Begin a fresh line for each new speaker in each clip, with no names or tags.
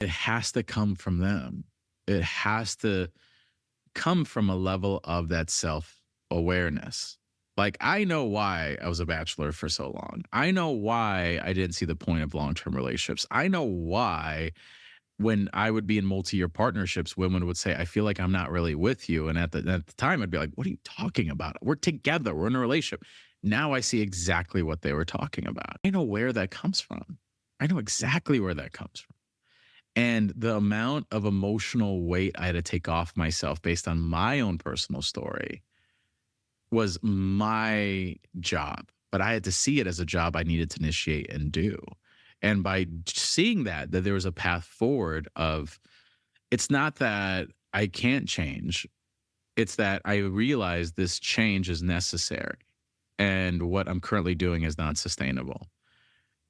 It has to come from them. It has to come from a level of that self-awareness. Like, I know why I was a bachelor for so long. I know why I didn't see the point of long-term relationships. I know why when I would be in multi-year partnerships, women would say, I feel like I'm not really with you. And at the time, I'd be like, what are you talking about? We're together. We're in a relationship. Now I see exactly what they were talking about. I know where that comes from. I know exactly where that comes from. And the amount of emotional weight I had to take off myself based on my own personal story was my job. But I had to see it as a job I needed to initiate and do. And by seeing that there was a path forward of, it's not that I can't change, it's that I realize this change is necessary. And what I'm currently doing is not sustainable.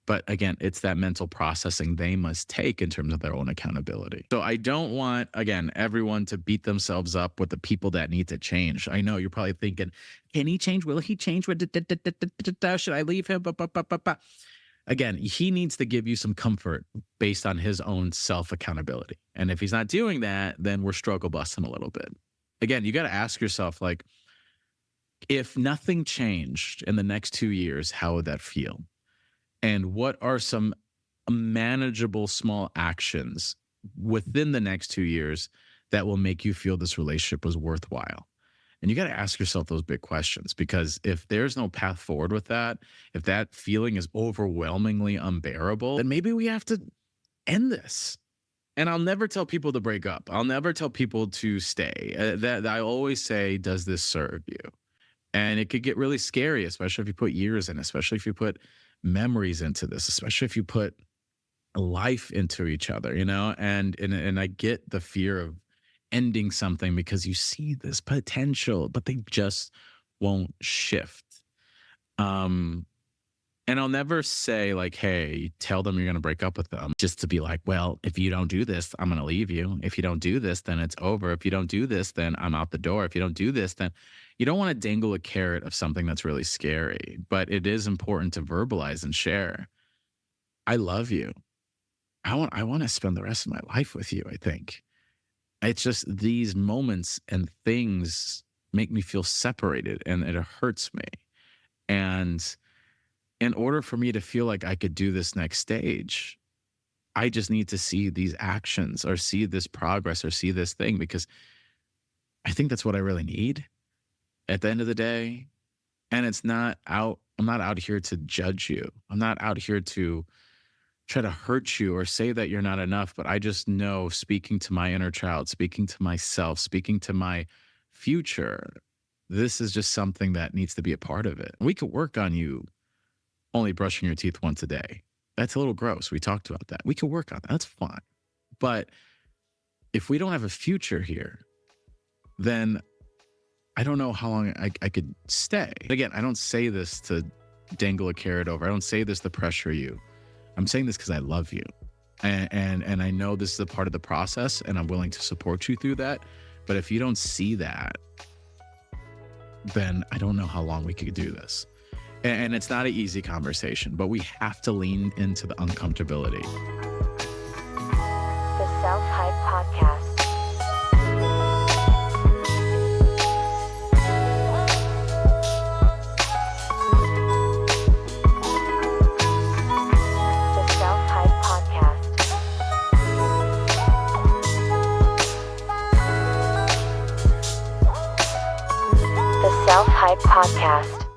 But again, it's that mental processing they must take in terms of their own accountability. So I don't want, again, everyone to beat themselves up with the people that need to change. I know you're probably thinking, can he change? Will he change? Should I leave him? Again, he needs to give you some comfort based on his own self-accountability. And if he's not doing that, then we're struggle busting a little bit. Again, you got to ask yourself, like, if nothing changed in the next 2 years, how would that feel? And what are some manageable small actions within the next 2 years that will make you feel this relationship was worthwhile? And you got to ask yourself those big questions, because if there's no path forward with that, if that feeling is overwhelmingly unbearable, then maybe we have to end this. And I'll never tell people to break up. I'll never tell people to stay. That I always say, does this serve you? And it could get really scary, especially if you put years in, especially if you put memories into this, especially if you put life into each other, you know? And I get the fear of ending something because you see this potential, but they just won't shift. And I'll never say, like, hey, tell them you're going to break up with them, just to be like, well, if you don't do this, I'm going to leave you. If you don't do this, then it's over. If you don't do this, then I'm out the door. If you don't do this, then you don't want to dangle a carrot of something that's really scary. But it is important to verbalize and share. I love you. I want to spend the rest of my life with you, I think. It's just these moments and things make me feel separated, and it hurts me. And in order for me to feel like I could do this next stage, I just need to see these actions or see this progress or see this thing, because I think that's what I really need at the end of the day. And I'm not out here to judge you. I'm not out here to try to hurt you or say that you're not enough. But I just know, speaking to my inner child, speaking to myself, speaking to my future, this is just something that needs to be a part of it. We could work on you only brushing your teeth once a day. That's a little gross. We talked about that. We could work on that. That's fine. But if we don't have a future here, then I don't know how long I could stay. Again, I don't say this to dangle a carrot over. I don't say this to pressure you. I'm saying this because I love you. And I know this is a part of the process, and I'm willing to support you through that. But if you don't see that, then I don't know how long we could do this. And it's not an easy conversation, but we have to lean into the uncomfortability.
The Self-Hype Podcast. The Self-Hype Podcast. The Self-Hype Podcast.